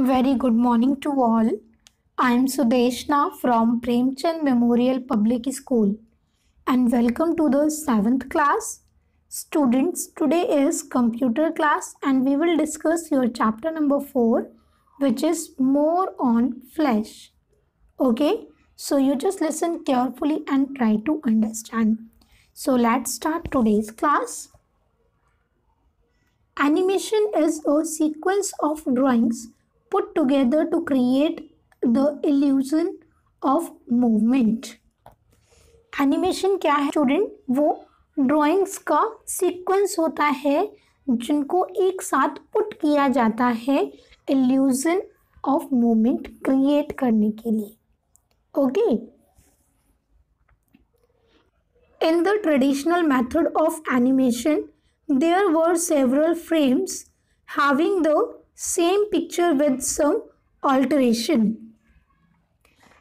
Very good morning to all. I am Sudeshna from Premchand Memorial Public School and welcome to the 7th class. Students, today is computer class and we will discuss your chapter number 4, which is more on Flash. Okay, so you just listen carefully and try to understand. So let's start today's class. Animation is a sequence of drawings put together to create the illusion of movement. Animation क्या है student? वो drawings का sequence होता है जिनको एक साथ put किया जाता है इल्यूजन ऑफ मूवमेंट क्रिएट करने के लिए. Okay, in the traditional method of animation there were several frames having the same picture with some alteration.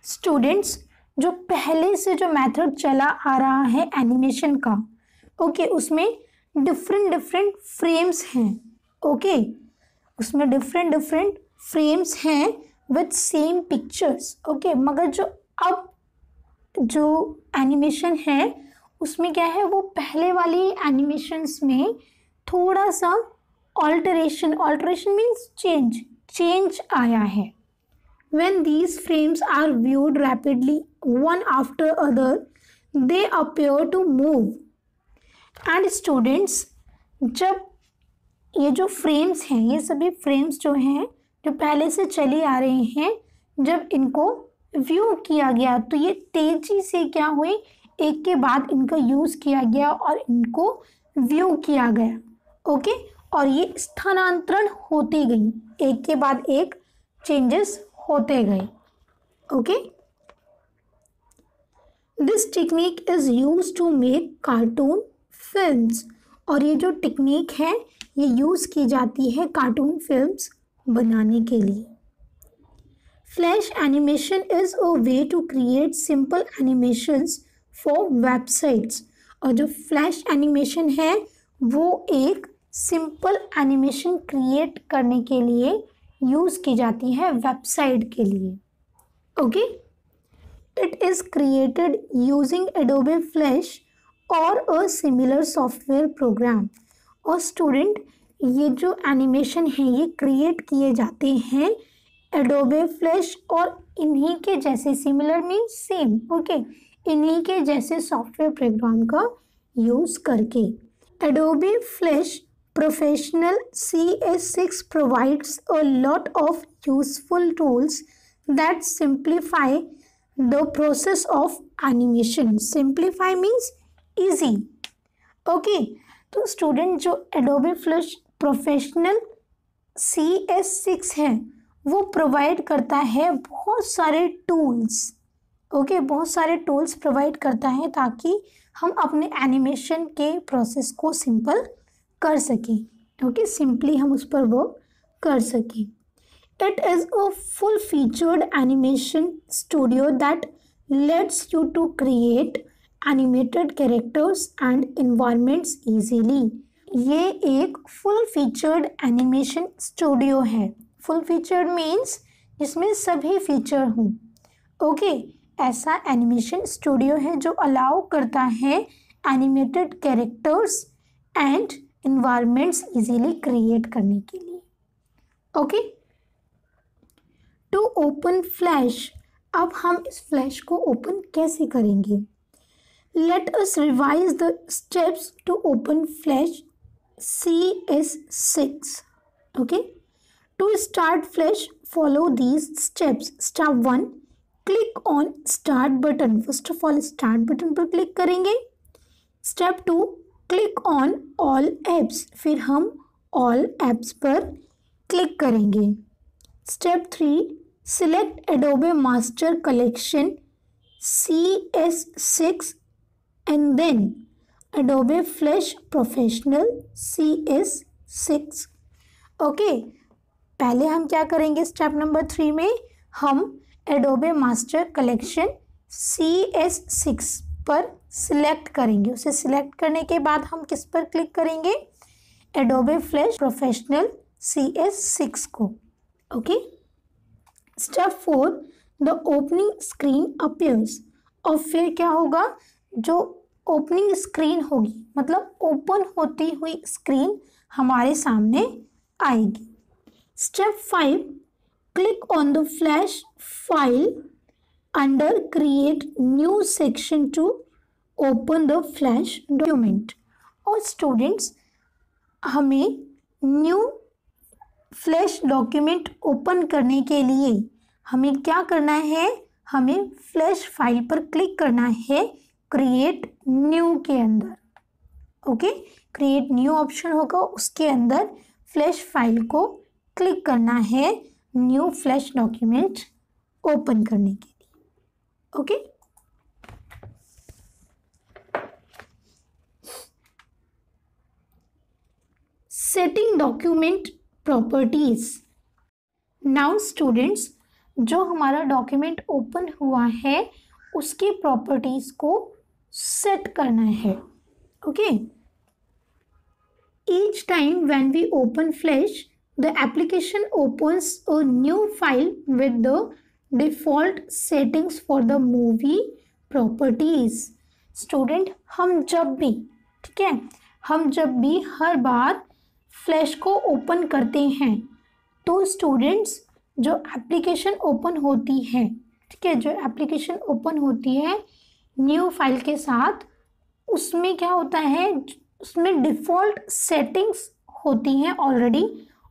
Students, जो पहले से जो मेथड चला आ रहा है एनिमेशन का, ओके, उसमें डिफरेंट फ्रेम्स हैं. ओके, उसमें डिफरेंट फ्रेम्स हैं विद सेम पिक्चर्स. ओके, मगर जो अब जो एनिमेशन है उसमें क्या है, वो पहले वाली एनिमेशंस में थोड़ा सा ऑल्टरेशन मीन्स चेंज आया है. When these frames are viewed rapidly one after other, they appear to move. And students, जब ये जो फ्रेम्स हैं, ये सभी फ्रेम्स जो हैं जो पहले से चली आ रहे हैं, जब इनको व्यू किया गया तो ये तेजी से क्या हुई, एक के बाद इनका यूज़ किया गया और इनको व्यू किया गया. ओके, और ये स्थानांतरण होती गई, एक के बाद एक चेंजेस होते गए. Okay, this technique is use to make cartoon films. और ये जो टेक्निक है ये यूज़ की जाती है कार्टून फिल्म्स बनाने के लिए. Flash animation is a way to create simple animations for websites. और जो फ्लैश एनिमेशन है वो एक सिंपल एनिमेशन क्रिएट करने के लिए यूज़ की जाती है वेबसाइट के लिए. Okay, it is created using Adobe flash और अ सिमिलर सॉफ्टवेयर प्रोग्राम. और स्टूडेंट, ये जो एनिमेशन है ये क्रिएट किए जाते हैं एडोबे फ्लैश और इन्हीं के जैसे, सिमिलर मीन्स सेम, ओके, इन्हीं के जैसे सॉफ्टवेयर प्रोग्राम का यूज़ करके. Adobe Flash Professional CS6 provides a lot of useful tools that simplify the process of animation. Simplify means easy. Okay, तो स्टूडेंट जो एडोबे फ्लैश प्रोफेशनल CS6 है वो provide करता है बहुत सारे टूल्स. ओके, बहुत सारे टूल्स प्रोवाइड करता है ताकि हम अपने एनिमेशन के प्रोसेस को सिंपल कर सकें. ओके, सिंपली हम उस पर वर्क कर सकें. It is a full featured animation studio that lets you to create animated characters and environments easily. ये एक फुल फीचर्ड एनिमेशन स्टूडियो है. फुल फीचर्ड मीन्स जिसमें सभी फीचर हों. ओके, ऐसा एनिमेशन स्टूडियो है जो अलाउ करता है animated characters and environments easily create करने के लिए. Okay, to open flash. अब हम इस फ्लैश को ओपन कैसे करेंगे? Let us revise the steps to open flash CS6. Okay, to start flash follow these steps. Step 1, click on start button. First of all start button पर click करेंगे. Step 2, click on all apps. फिर हम all apps पर click करेंगे. Step 3, select Adobe Master Collection CS6 and then Adobe Flash Professional CS6. Okay, पहले हम क्या करेंगे, स्टेप नंबर 3 में हम एडोबे मास्टर कलेक्शन CS6 पर सिलेक्ट करेंगे. उसे सिलेक्ट करने के बाद हम किस पर क्लिक करेंगे, एडोबे फ्लैश प्रोफेशनल CS6 को. Okay, step 4, the opening screen appears, और फिर क्या होगा, जो ओपनिंग स्क्रीन होगी मतलब ओपन होती हुई स्क्रीन हमारे सामने आएगी। Step 5, click on the Flash file under create new section two open the flash document. और स्टूडेंट्स, हमें न्यू फ्लैश डॉक्यूमेंट ओपन करने के लिए हमें क्या करना है, हमें फ्लैश फाइल पर क्लिक करना है क्रिएट न्यू के अंदर। ओके, क्रिएट न्यू ऑप्शन होगा, उसके अंदर फ्लैश फाइल को क्लिक करना है न्यू फ्लैश डॉक्यूमेंट ओपन करने के लिए। Okay, setting document properties. Now students, जो हमारा डॉक्यूमेंट ओपन हुआ है उसके प्रॉपर्टीज को सेट करना है। Okay, each time when we open Flash the application opens a new file with the default settings for the movie properties. Student, हम जब भी, ठीक है, हम जब भी हर बार फ्लैश को ओपन करते हैं तो स्टूडेंट्स जो एप्लीकेशन ओपन होती है, ठीक है, जो एप्लीकेशन ओपन होती है न्यू फाइल के साथ, उसमें क्या होता है, उसमें डिफ़ॉल्ट सेटिंग्स होती हैं ऑलरेडी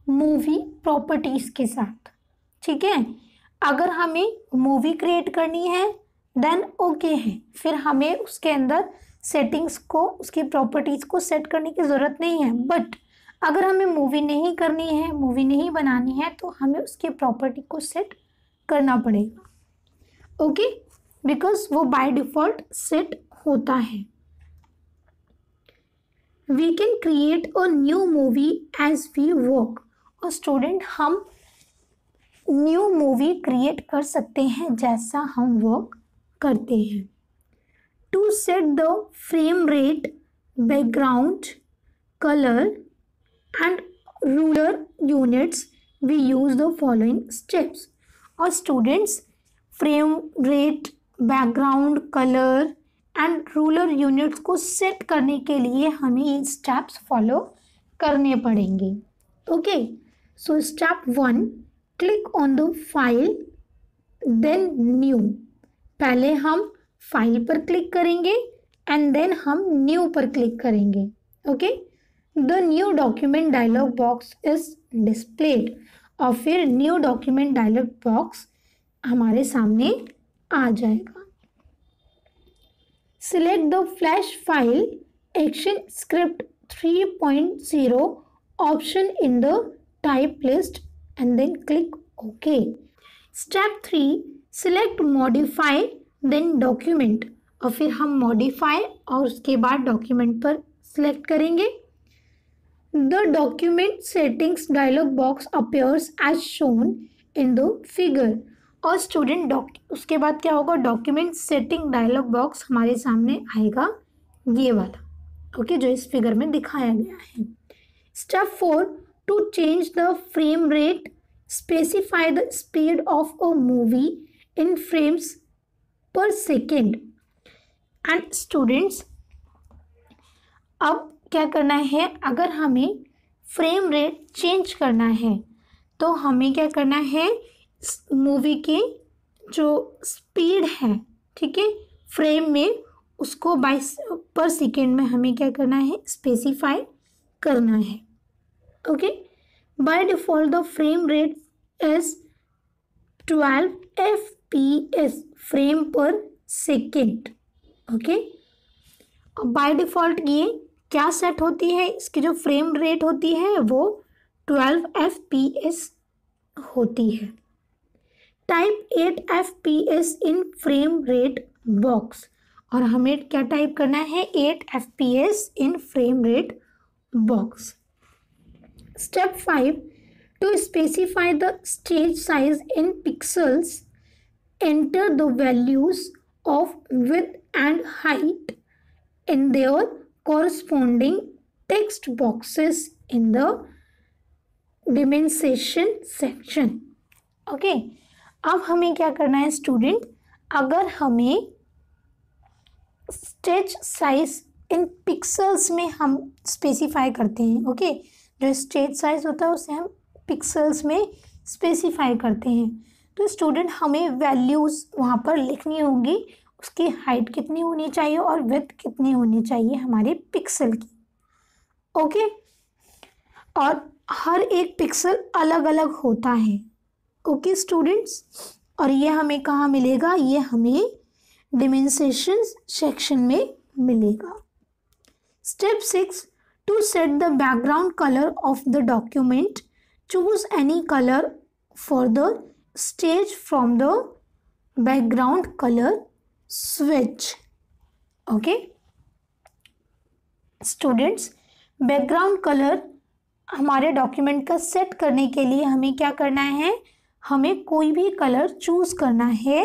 मूवी प्रॉपर्टीज़ के साथ। ठीक है, अगर हमें मूवी क्रिएट करनी है देन ओके है, फिर हमें उसके अंदर सेटिंग्स को, उसकी प्रॉपर्टीज़ को सेट करने की ज़रूरत नहीं है। बट अगर हमें मूवी नहीं करनी है, मूवी नहीं बनानी है, तो हमें उसकी प्रॉपर्टी को सेट करना पड़ेगा। ओके, बिकॉज वो बाय डिफ़ॉल्ट सेट होता है। We can create a new movie as we work. और स्टूडेंट, हम न्यू मूवी क्रिएट कर सकते हैं जैसा हम वर्क करते हैं। To set the frame rate, background colour and ruler units we use the following steps। और students, frame rate, background color and ruler units को set करने के लिए हमें ये steps follow करने पड़ेंगे। Okay, so step 1, click on the file then new। पहले हम फाइल पर क्लिक करेंगे एंड देन हम न्यू पर क्लिक करेंगे। Okay, the new document dialog box is displayed. और फिर न्यू डॉक्यूमेंट डायलॉग बॉक्स हमारे सामने आ जाएगा। Select the Flash file action script 3.0 option in the type list and then click okay. Step 3, select modify then document. और फिर हम modify और उसके बाद डॉक्यूमेंट पर सिलेक्ट करेंगे। The document settings dialog box appears as shown in the figure। और student उसके बाद क्या होगा, डॉक्यूमेंट सेटिंग डायलॉग बॉक्स हमारे सामने आएगा, ये वाला। ओके, जो इस फिगर में दिखाया गया है। Step 4, to change the frame rate specify the speed of a movie in frames per second. And students, अब क्या करना है, अगर हमें फ्रेम रेट चेंज करना है तो हमें क्या करना है, मूवी के जो स्पीड है, ठीक है, फ्रेम में, उसको पर सेकेंड में हमें क्या करना है, स्पेसिफाई करना है। Okay, by default the frame rate is 12 FPS frame पर सेकेंड। ओके, बाय डिफ़ॉल्ट ये क्या सेट होती है, इसकी जो फ्रेम रेट होती है वो 12 FPS होती है। Type 8 FPS in frame rate box. और हमें क्या टाइप करना है, 8 FPS in frame rate box. Step 5, to specify the stage size in pixels enter the values of width and height in their corresponding text boxes in the dimension section। Okay, अब हमें क्या करना है student, अगर हमें sketch size in pixels में हम specify करते हैं, ओके, जो स्केच साइज होता है उसे हम पिक्सल्स में स्पेसिफाई करते हैं, तो स्टूडेंट हमें वैल्यूज़ वहाँ पर लिखनी होगी, उसकी हाइट कितनी होनी चाहिए और विड्थ कितनी होनी चाहिए हमारे पिक्सल की, ओके। और हर एक पिक्सल अलग अलग होता है, ओके स्टूडेंट्स। और ये हमें कहाँ मिलेगा, ये हमें डिमेंसेशन सेक्शन में मिलेगा। Step 6, to set the background colour of the document, choose any colour for the stage from the background colour switch, okay students. Background colour हमारे डॉक्यूमेंट का सेट करने के लिए हमें क्या करना है, हमें कोई भी कलर चूज करना है,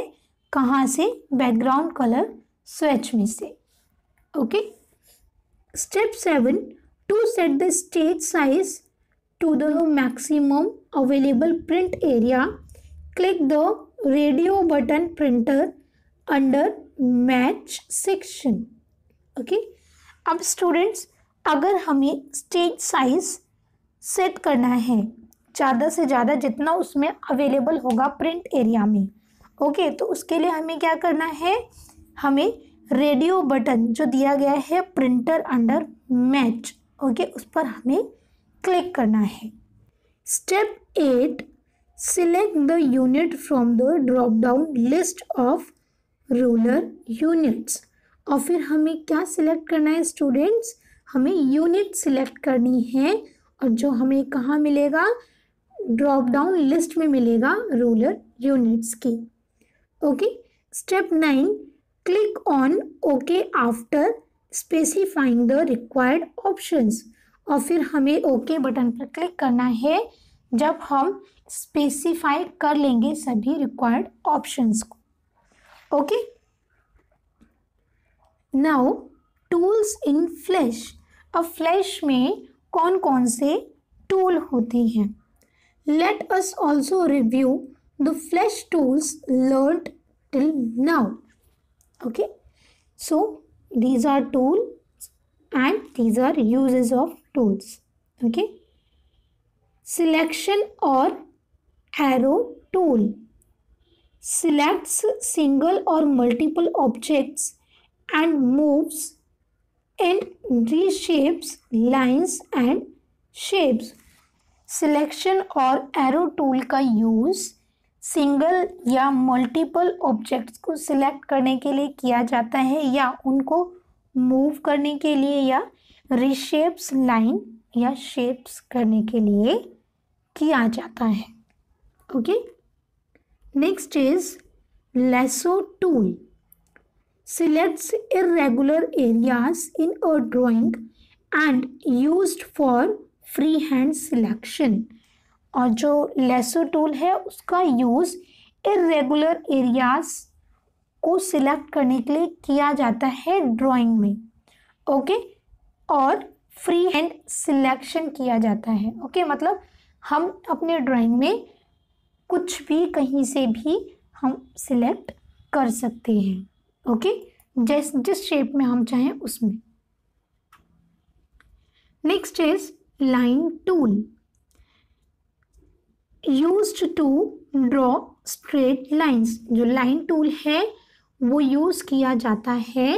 कहाँ से, बैकग्राउंड कलर स्विच में से, okay. Step 7, to set the stage size to the maximum available print area, click the radio button printer under match section, okay. अब स्टूडेंट्स अगर हमें स्टेज साइज सेट करना है ज़्यादा से ज़्यादा जितना उसमें अवेलेबल होगा प्रिंट एरिया में, ओके, तो उसके लिए हमें क्या करना है, हमें रेडियो बटन जो दिया गया है प्रिंटर अंडर मैच, ओके, उस पर हमें क्लिक करना है। Step 8, select the unit from the drop down list of ruler units. और फिर हमें क्या सिलेक्ट करना है स्टूडेंट्स, हमें यूनिट सिलेक्ट करनी है, और जो हमें कहाँ मिलेगा, ड्रॉप डाउन लिस्ट में मिलेगा रूलर यूनिट्स की, okay. Step 9, click on okay after specifying the required options. और फिर हमें ओके बटन पर क्लिक करना है जब हम स्पेसिफाई कर लेंगे सभी रिक्वायर्ड ऑप्शंस को, okay. Now tools in flash. अब फ्लैश में कौन कौन से टूल होते हैं, let us also review the flash tools learned till now, okay. So these are tools and these are uses of tools, okay. Selection or arrow tool selects single or multiple objects and moves and reshapes lines and shapes. Selection और arrow tool का use single या multiple objects को select करने के लिए किया जाता है, या उनको मूव करने के लिए, या रिशेप्स लाइन या शेप्स करने के लिए किया जाता है, okay. Next is lasso tool, selects irregular areas in a drawing and used for free hand selection. और जो लैसो टूल है उसका यूज़ इर्रेगुलर एरियाज को सिलेक्ट करने के लिए किया जाता है ड्राइंग में, ओके, और फ्री हैंड सिलेक्शन किया जाता है, ओके। मतलब हम अपने ड्राइंग में कुछ भी कहीं से भी हम सिलेक्ट कर सकते हैं, ओके, जिस शेप में हम चाहें उसमें। Next is line tool, used to draw straight lines. जो लाइन टूल है वो यूज़ किया जाता है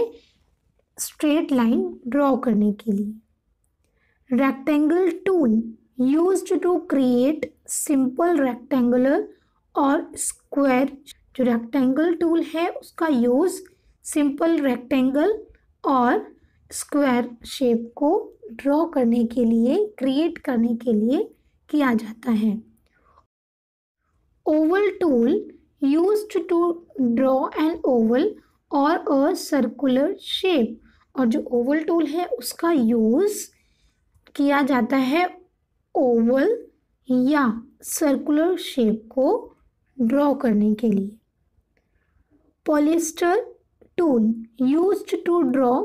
स्ट्रेट लाइन ड्रॉ करने के लिए। Rectangle tool, used to create simple rectangular और स्क्वायर। जो रेक्टेंगल टूल है उसका यूज़ सिंपल रेक्टेंगल और स्क्वायर शेप को ड्रॉ करने के लिए, क्रिएट करने के लिए किया जाता है। Oval tool, used to draw an oval और अ सर्कुलर शेप। और जो ओवल टूल है उसका यूज़ किया जाता है ओवल या सर्कुलर शेप को ड्रॉ करने के लिए। Polystar tool, used to draw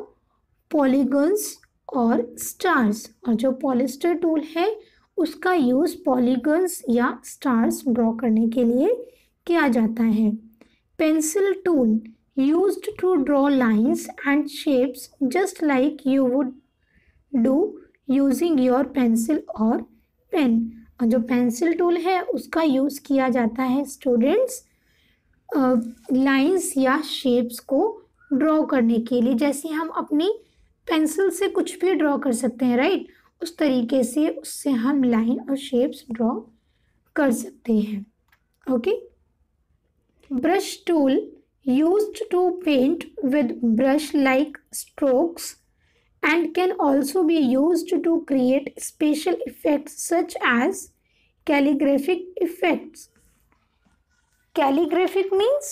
polygons और स्टार्स। और जो पॉलिस्टर टूल है उसका यूज़ पॉलीगन्स या स्टार्स ड्रॉ करने के लिए किया जाता है। Pencil tool used to draw lines and shapes just like you would do using your pencil और पेन। और जो पेंसिल टूल है उसका यूज़ किया जाता है स्टूडेंट्स लाइंस या शेप्स को ड्रॉ करने के लिए। जैसे हम अपनी पेंसिल से कुछ भी ड्रॉ कर सकते हैं, राइट, उस तरीके से उससे हम लाइन और शेप्स ड्रॉ कर सकते हैं। Okay. Brush tool used to paint with brush like strokes and can also be used to create special effects such as calligraphic effects. Calligraphic means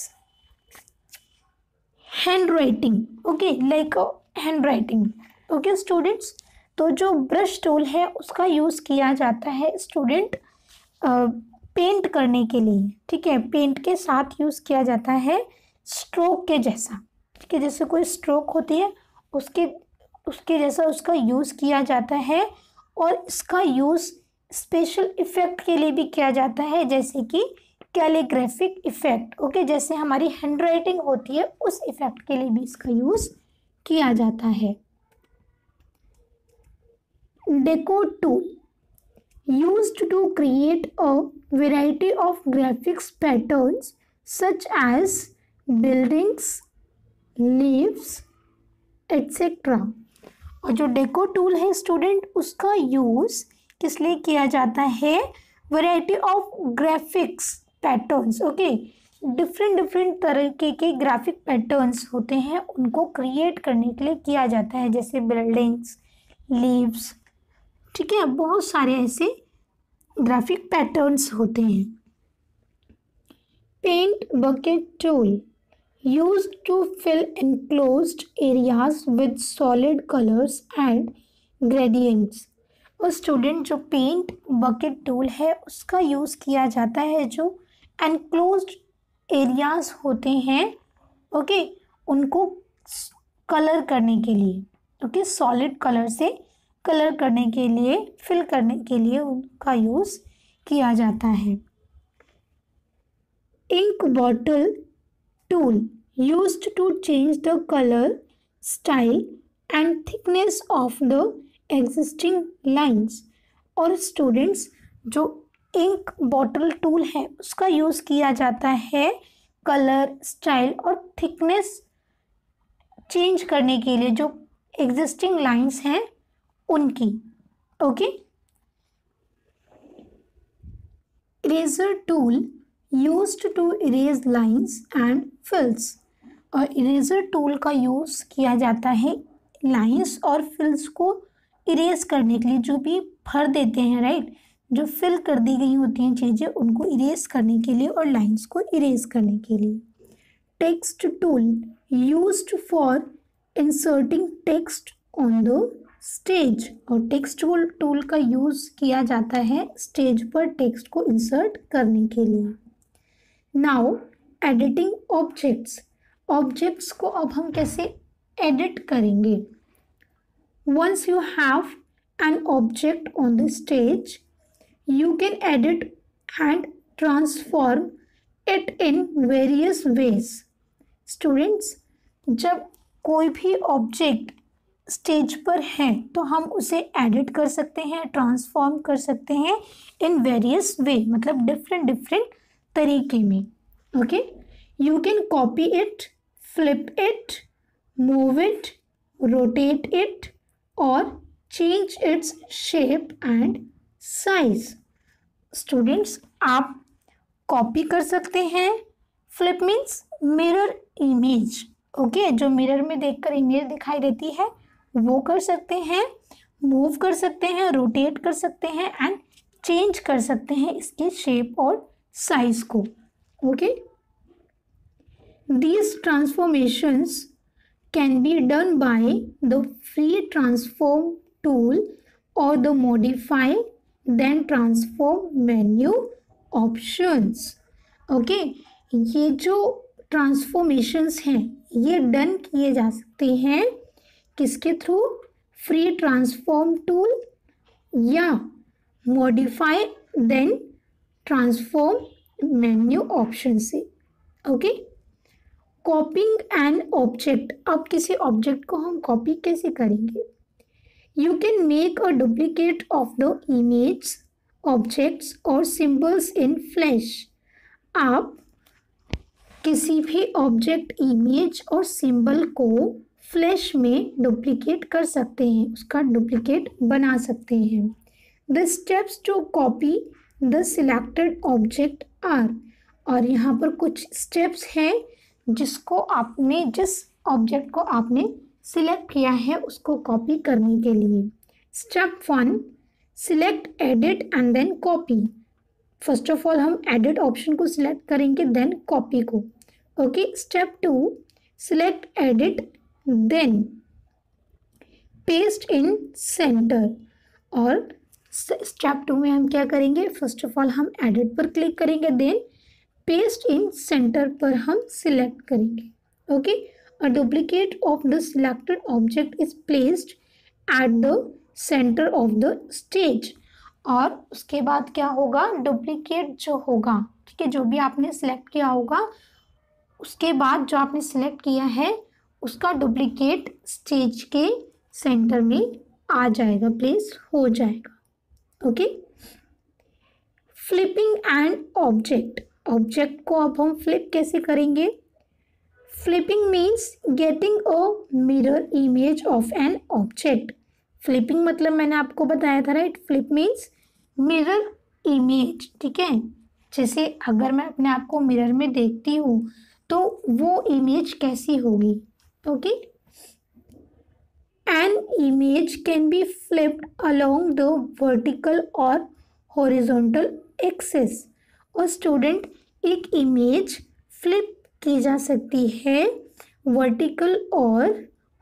handwriting, okay, like handwriting. Okay students, तो जो brush tool है उसका use किया जाता है student paint करने के लिए, ठीक है, पेंट के साथ यूज़ किया जाता है स्ट्रोक के जैसा, ठीक है, जैसे कोई स्ट्रोक होती है उसके जैसा उसका यूज़ किया जाता है। और इसका यूज़ स्पेशल इफ़ेक्ट के लिए भी किया जाता है, जैसे कि कैलीग्राफिक इफ़ेक्ट, ओके, जैसे हमारी हैंड राइटिंग होती है उस इफ़ेक्ट के लिए भी इसका यूज़ किया जाता है। Deco tool used to create a variety of graphics patterns such as buildings, leaves etcetera. और जो डेको टूल है स्टूडेंट उसका यूज़ किस लिए किया जाता है? Variety of graphics patterns, okay, different तरीके के ग्राफिक पैटर्न्स होते हैं उनको क्रिएट करने के लिए किया जाता है, जैसे बिल्डिंग्स, लीव्स, ठीक है, बहुत सारे ऐसे ग्राफिक पैटर्न्स होते हैं। Paint bucket tool used to fill enclosed areas with solid colors and gradients। और स्टूडेंट जो पेंट बकेट टूल है उसका यूज़ किया जाता है जो enclosed एरियाज होते हैं, ओके, उनको कलर करने के लिए, ओके, सॉलिड कलर से कलर करने के लिए, फिल करने के लिए उनका यूज़ किया जाता है। Ink bottle tool used to change the color, style and thickness of the existing lines। और स्टूडेंट्स जो इंक बॉटल टूल है उसका यूज़ किया जाता है कलर, स्टाइल और थिकनेस चेंज करने के लिए, जो एग्जिस्टिंग लाइंस हैं उनकी, okay. Eraser tool used to erase lines and fills। और इरेजर टूल का यूज़ किया जाता है लाइंस और फिल्स को इरेज करने के लिए, जो भी भर देते हैं, राइट, जो फिल कर दी गई होती हैं चीज़ें उनको इरेज करने के लिए और लाइंस को इरेज करने के लिए। Text tool used for inserting text on the stage. और टेक्स्ट टूल का यूज़ किया जाता है स्टेज पर टेक्स्ट को इंसर्ट करने के लिए। नाउ एडिटिंग ऑब्जेक्ट्स को अब हम कैसे एडिट करेंगे? Once you have an object on the stage you can edit and transform it in various ways. Students, जब कोई भी ऑब्जेक्ट स्टेज पर है तो हम उसे एडिट कर सकते हैं, ट्रांसफॉर्म कर सकते हैं इन वेरियस वे, मतलब डिफरेंट तरीके में, okay. You can copy it, flip it, move it, rotate it और change its shape and size. Students, आप कॉपी कर सकते हैं, flip means mirror image, okay, जो मिरर में देखकर इमेज दिखाई देती है वो कर सकते हैं, मूव कर सकते हैं, रोटेट कर सकते हैं एंड चेंज कर सकते हैं इसके शेप और साइज को, okay. These transformations can be done by the free transform tool or the modify then transform menu options, okay. ये जो ट्रांसफॉर्मेशंस हैं ये डन किए जा सकते हैं किसके थ्रू? फ्री ट्रांसफॉर्म टूल या modify then transform menu option से। ओके, कॉपिंग एन ऑब्जेक्ट, अब किसी ऑब्जेक्ट को हम कॉपी कैसे करेंगे? You can make a duplicate of the image, objects और सिंबल्स इन फ्लैश। आप किसी भी ऑब्जेक्ट, इमेज और सिंबल को फ्लैश में डुप्लीकेट कर सकते हैं, उसका डुप्लीकेट बना सकते हैं। The steps to copy the selected object are, और यहाँ पर कुछ स्टेप्स हैं जिसको आपने, जिस ऑब्जेक्ट को आपने सिलेक्ट किया है उसको कॉपी करने के लिए। Step 1, select edit and then copy. First of all हम एडिट ऑप्शन को सिलेक्ट करेंगे, देन कॉपी को। Okay, step 2, select edit then paste in centre. और स्टेप 2 में हम क्या करेंगे? फर्स्ट ऑफ ऑल हम एडिट पर क्लिक करेंगे, देन पेस्ट इन सेंटर पर हम सिलेक्ट करेंगे। Okay, a duplicate of the selected object is placed at the centre of the stage. और उसके बाद क्या होगा? डुप्लीकेट जो होगा, ठीक है, जो भी आपने सिलेक्ट किया होगा, उसके बाद जो आपने सिलेक्ट किया है उसका डुप्लीकेट स्टेज के सेंटर में आ जाएगा, प्लेस हो जाएगा। Okay, flipping an object, object को अब हम फ्लिप कैसे करेंगे? Flipping means getting a mirror image of an object. Flipping मतलब मैंने आपको बताया था, right? Flip means mirror image, ठीक है। जैसे अगर मैं अपने आप को मिरर में देखती हूँ तो वो इमेज कैसी होगी? Okay, an image can be flipped along the vertical और हॉरिजॉन्टल एक्सिस। और स्टूडेंट, एक इमेज फ्लिप की जा सकती है वर्टिकल और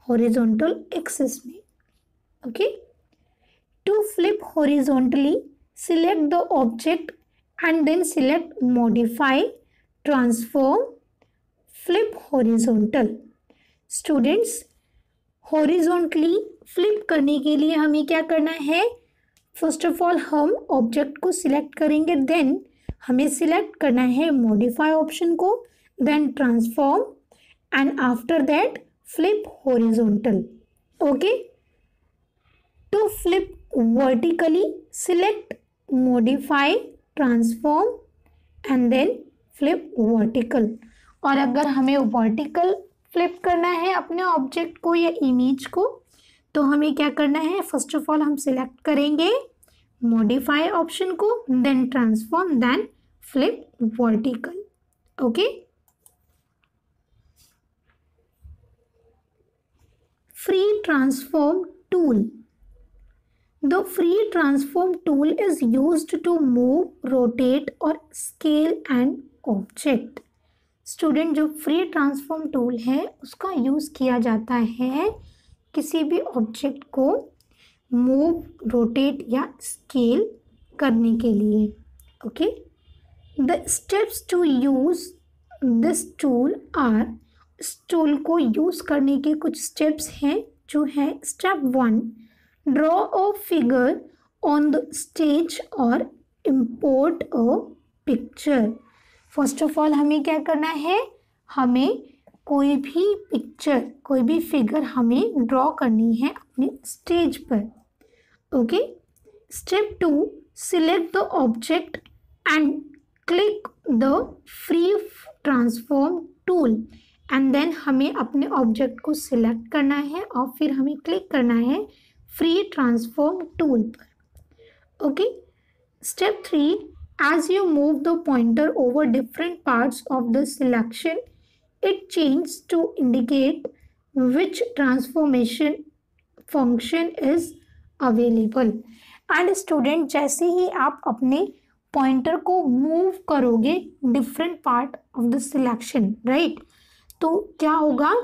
हॉरिजॉन्टल एक्सिस में। Okay, to flip horizontally select the object and then select modify, transform, flip horizontal। Students, horizontally flip करने के लिए हमें क्या करना है? फर्स्ट ऑफ ऑल हम ऑब्जेक्ट को सिलेक्ट करेंगे, देन हमें सिलेक्ट करना है मॉडिफाई ऑप्शन को, then transform and after that flip horizontal. Okay, to flip vertically select modify, transform and then flip vertical। और अगर हमें वर्टिकल फ्लिप करना है अपने ऑब्जेक्ट को या इमेज को तो हमें क्या करना है? फर्स्ट ऑफ ऑल हम सिलेक्ट करेंगे मॉडिफाई ऑप्शन को, then transform, then flip vertical. Okay, free transform tool. The free transform tool is used to move, rotate or scale an object। Student, जो फ्री ट्रांसफॉर्म टूल है उसका use किया जाता है किसी भी ऑब्जेक्ट को मूव, रोटेट या स्केल करने के लिए। Okay, the steps to use this tool are, इस टूल को यूज़ करने के कुछ स्टेप्स हैं जो है। Step 1, draw a figure on the stage or import a picture। First of all हमें क्या करना है? हमें कोई भी पिक्चर, कोई भी फिगर हमें ड्रॉ करनी है अपने स्टेज पर। Okay, step 2, select the object and click the free transform tool and then हमें अपने ऑब्जेक्ट को सिलेक्ट करना है और फिर हमें क्लिक करना है फ्री ट्रांसफॉर्म टूल पर। Okay, step 3, as you move the pointer over different parts of the selection, it changes to indicate which transformation function is available। And student, जैसे ही आप अपने पॉइंटर को मूव करोगे different part of the selection, right, तो क्या होगा?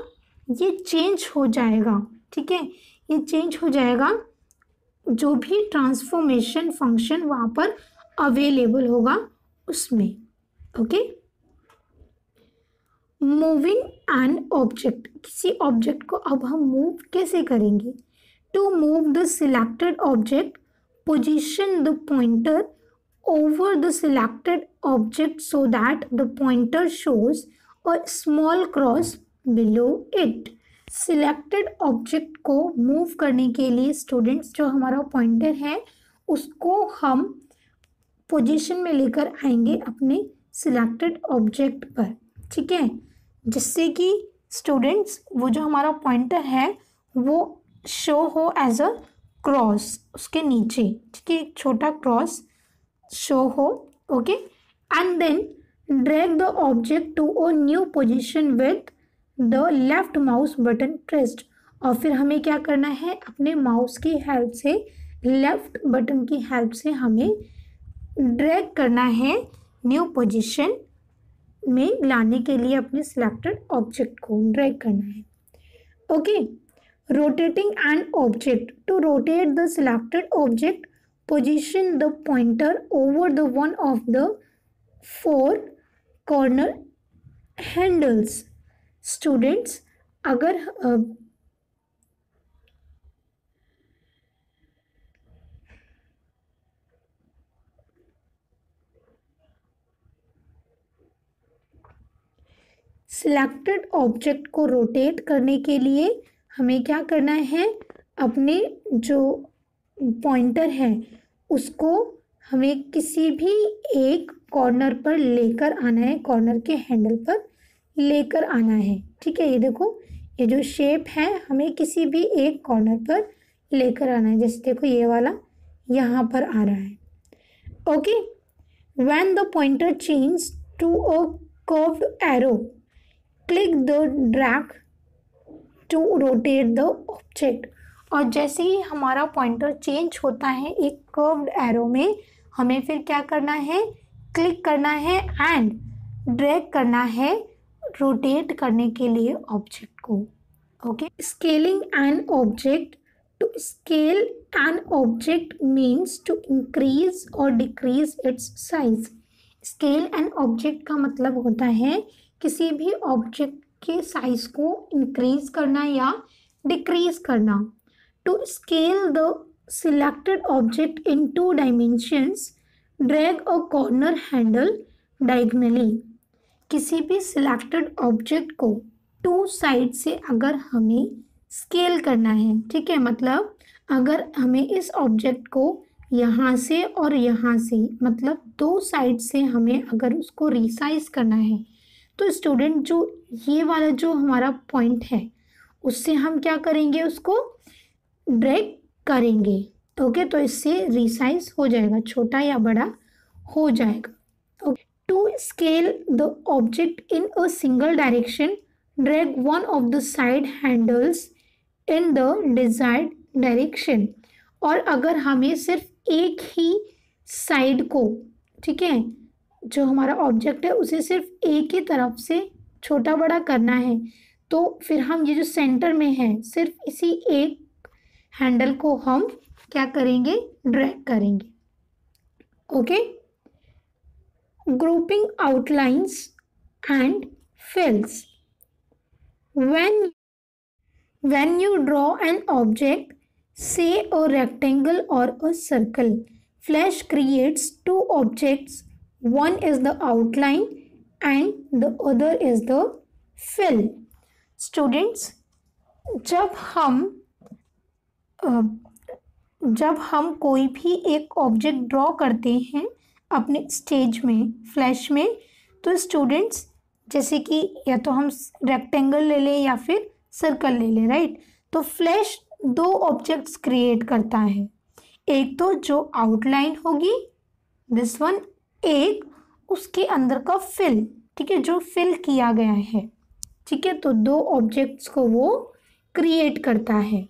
ये change हो जाएगा, ठीक है, ये चेंज हो जाएगा। जो भी ट्रांसफॉर्मेशन फंक्शन वहाँ पर अवेलेबल होगा उसमें। ओके, मूविंग एन ऑब्जेक्ट, किसी ऑब्जेक्ट को अब हम मूव कैसे करेंगे? To move the selected object, position the pointer over the selected object so that the pointer shows a small cross below it. Selected object को move करने के लिए स्टूडेंट्स जो हमारा पॉइंटर है उसको हम पोजीशन में लेकर आएंगे अपने सिलेक्टेड ऑब्जेक्ट पर, ठीक है, जिससे कि स्टूडेंट्स वो जो हमारा पॉइंटर है वो शो हो एज अ क्रॉस उसके नीचे, ठीक है, एक छोटा क्रॉस शो हो. Okay, and then drag the object to a new position with the left mouse button pressed. और फिर हमें क्या करना है, अपने माउस की हेल्प से, लेफ्ट बटन की हेल्प से हमें ड्रैग करना है न्यू पोजीशन में लाने के लिए अपने सिलेक्टेड ऑब्जेक्ट को ड्रैग करना है. Okay, rotating an object. To rotate the selected object, position the pointer over the one of the four corner handles. Students, अगर सिलेक्टेड ऑब्जेक्ट को रोटेट करने के लिए हमें क्या करना है, अपने जो पॉइंटर है उसको हमें किसी भी एक कॉर्नर पर लेकर आना है, कॉर्नर के हैंडल पर लेकर आना है, ठीक है. ये देखो, ये जो शेप है हमें किसी भी एक कॉर्नर पर लेकर आना है, जैसे देखो ये वाला यहाँ पर आ रहा है. Okay, when the pointer change to a curved arrow, click the drag to rotate the object. और जैसे ही हमारा पॉइंटर चेंज होता है एक कर्व्ड एरो में, हमें फिर क्या करना है, क्लिक करना है एंड ड्रैग करना है रोटेट करने के लिए ऑब्जेक्ट को. Okay, scaling an object. To scale an object means to increase और decrease its size. Scale an object का मतलब होता है किसी भी ऑब्जेक्ट के साइज को इंक्रीज करना या डिक्रीज करना. To scale the selected object in 2 dimensions, drag a corner handle diagonally. किसी भी selected object को 2 साइड से अगर हमें स्केल करना है, ठीक है, मतलब अगर हमें इस ऑब्जेक्ट को यहाँ से और यहाँ से, मतलब 2 साइड से हमें अगर उसको रिसाइज करना है, तो स्टूडेंट जो ये वाला जो हमारा पॉइंट है उससे हम क्या करेंगे, उसको ड्रैग करेंगे. ओके, तो इससे रिसाइज हो जाएगा, छोटा या बड़ा हो जाएगा. To scale the object in a single direction, drag one of the side handles in the desired direction. और अगर हमें सिर्फ एक ही साइड को, ठीक है, जो हमारा ऑब्जेक्ट है उसे सिर्फ एक ही तरफ से छोटा बड़ा करना है, तो फिर हम ये जो सेंटर में है सिर्फ इसी एक हैंडल को हम क्या करेंगे, ड्रैग करेंगे. Okay, grouping outlines and fills. when you draw an object, say a rectangle or a circle, Flash creates 2 objects. One is the outline and the other is the fill. Students, जब हम कोई भी एक object draw करते हैं अपने stage में, flash में, तो स्टूडेंट्स जैसे कि या तो हम रेक्टेंगल ले लें या फिर सर्कल ले लें, राइट. तो फ्लैश 2 ऑब्जेक्ट्स क्रिएट करता है, एक तो जो आउटलाइन होगी दिस वन, एक उसके अंदर का फिल, ठीक है, जो फिल किया गया है, ठीक है. तो 2 ऑब्जेक्ट्स को वो क्रिएट करता है.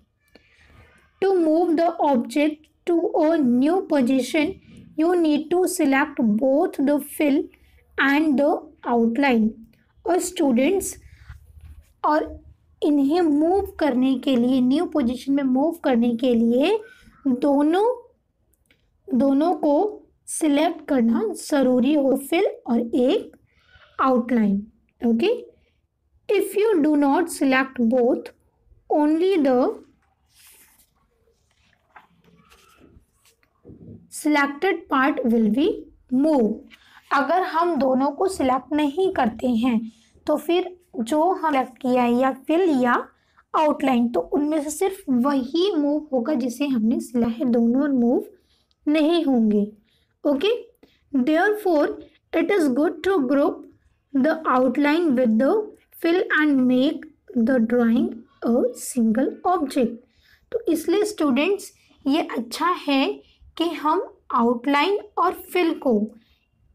To move the object to a new position, you need to select both the fill and the outline. और स्टूडेंट्स, और इन्हें मूव करने के लिए, न्यू पोजीशन में मूव करने के लिए दोनों को सिलेक्ट करना ज़रूरी हो, फिल और एक outline. Okay, if you do not select both, only the selected part will be move. अगर हम दोनों को सिलेक्ट नहीं करते हैं तो फिर जो हम सिलेक्ट किया है या फिल या आउटलाइन, तो उनमें से सिर्फ वही मूव होगा जिसे हमने सिलेक्ट है, दोनों मूव नहीं होंगे। Okay, therefore it is good to group the outline with the fill and make the drawing a single object. तो इसलिए स्टूडेंट्स ये अच्छा है कि हम आउटलाइन और फिल को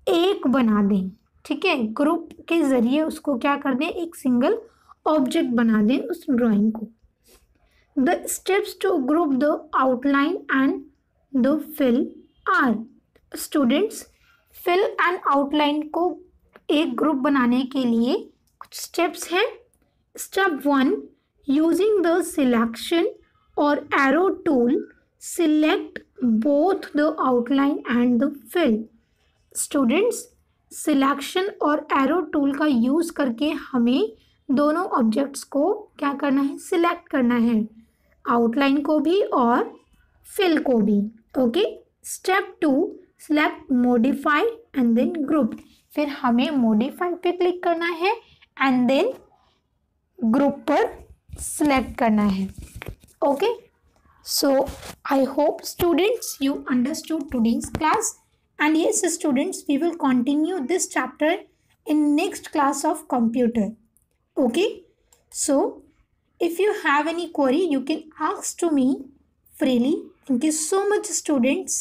एक बना दें, ठीक है, ग्रुप के जरिए उसको क्या कर दें, एक सिंगल ऑब्जेक्ट बना दें उस ड्राइंग को। The steps to group the outline and the fill are. Students fill and outline को एक ग्रुप बनाने के लिए कुछ स्टेप्स हैं। स्टेप 1, यूजिंग द सिलेक्शन और arrow tool select both the outline and the fill. Students selection और arrow tool का यूज करके हमें दोनों ऑब्जेक्ट्स को क्या करना है, सिलेक्ट करना है, आउटलाइन को भी और फिल को भी। Okay, step 2, select modify and then group. फिर हमें मॉडिफाई पे क्लिक करना है एंड देन ग्रुप पर सिलेक्ट करना है। Okay, so I hope students you understood today's class, and yes students, we will continue this chapter in next class of computer. Okay, so if you have any query you can ask to me freely. Thank you so much students.